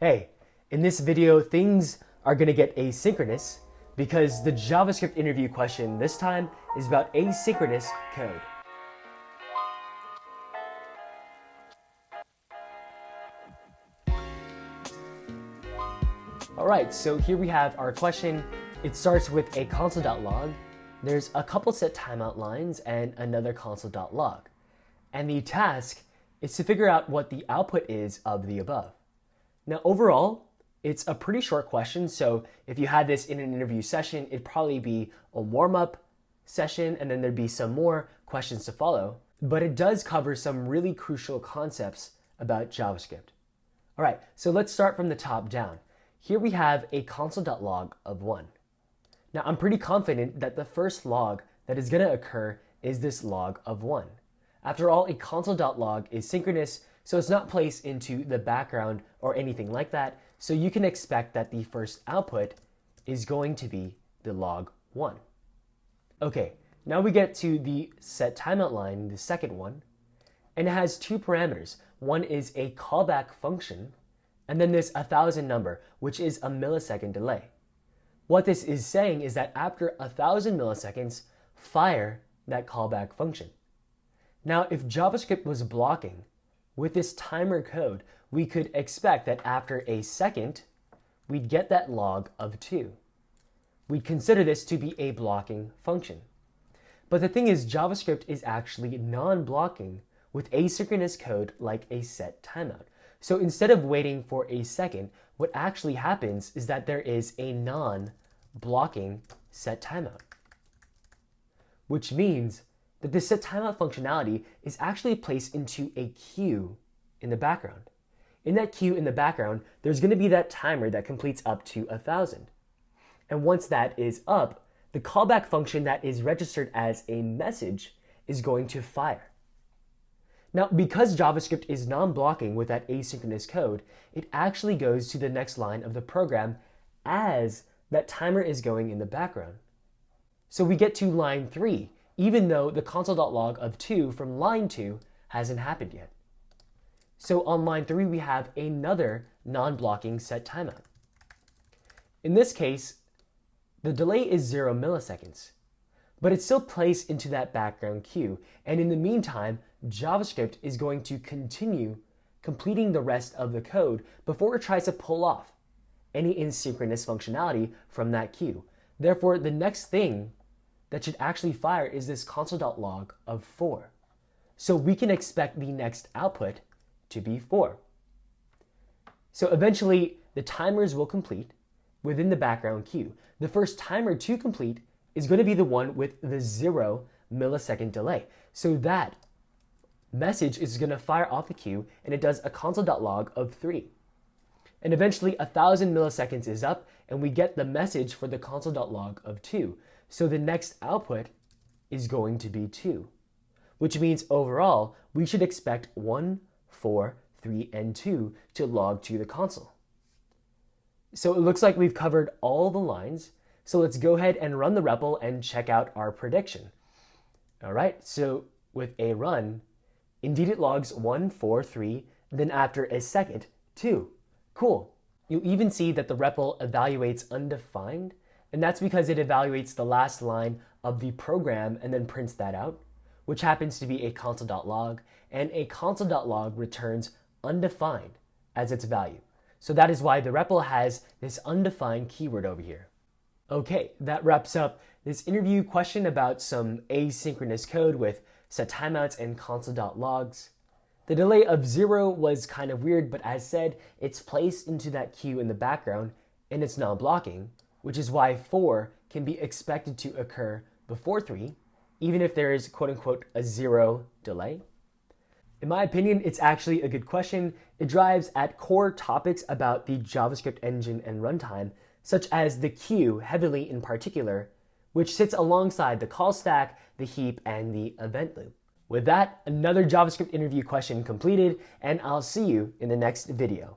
Hey, in this video, things are going to get asynchronous because the JavaScript interview question this time is about asynchronous code. Alright, so here we have our question. It starts with a console.log. There's a couple set timeout lines and another console.log. And the task is to figure out what the output is of the above. Now overall, it's a pretty short question, so if you had this in an interview session, it'd probably be a warm-up session and then there'd be some more questions to follow. But it does cover some really crucial concepts about JavaScript. All right, so let's start from the top down. Here we have a console.log of 1. Now I'm pretty confident that the first log that is going to occur is this log of 1. After all, a console.log is synchronous, so it's not placed into the background or anything like that, so you can expect that the first output is going to be the log 1. Okay, now we get to the set timeout line, the second one, and it has two parameters. One is a callback function, and then there's 1,000 number, which is a millisecond delay. What this is saying is that after 1,000 milliseconds, fire that callback function. Now, if JavaScript was blocking, with this timer code, we could expect that after a second, we'd get that log of 2. We'd consider this to be a blocking function. But the thing is, JavaScript is actually non-blocking with asynchronous code like a set timeout. So instead of waiting for a second, what actually happens is that there is a non-blocking set timeout, which means that the set timeout functionality is actually placed into a queue in the background. In that queue in the background, there's going to be that timer that completes up to 1,000. And once that is up, the callback function that is registered as a message is going to fire. Now, because JavaScript is non-blocking with that asynchronous code, it actually goes to the next line of the program as that timer is going in the background. So we get to line 3, even though the console.log of 2 from line 2 hasn't happened yet. So on line 3, we have another non-blocking set timeout. In this case, the delay is 0 milliseconds, but it's still placed into that background queue. And in the meantime, JavaScript is going to continue completing the rest of the code before it tries to pull off any asynchronous functionality from that queue. Therefore, the next thing that should actually fire is this console.log of 4. So we can expect the next output to be 4. So eventually, the timers will complete within the background queue. The first timer to complete is going to be the one with the 0 millisecond delay. So that message is going to fire off the queue, and it does a console.log of 3. And eventually 1,000 milliseconds is up, and we get the message for the console.log of 2. So the next output is going to be 2, which means overall, we should expect 1, 4, 3, and 2 to log to the console. So it looks like we've covered all the lines. So let's go ahead and run the REPL and check out our prediction. All right, so with a run, indeed it logs 1, 4, 3, then after a second, 2. Cool. You'll even see that the REPL evaluates undefined, and that's because it evaluates the last line of the program and then prints that out, which happens to be a console.log, and a console.log returns undefined as its value. So that is why the REPL has this undefined keyword over here. Okay, that wraps up this interview question about some asynchronous code with set timeouts and console.logs. The delay of 0 was kind of weird, but as said, it's placed into that queue in the background and it's non-blocking, which is why 4 can be expected to occur before 3, even if there is quote-unquote a 0 delay. In my opinion, it's actually a good question. It drives at core topics about the JavaScript engine and runtime, such as the queue heavily in particular, which sits alongside the call stack, the heap, and the event loop. With that, another JavaScript interview question completed, and I'll see you in the next video.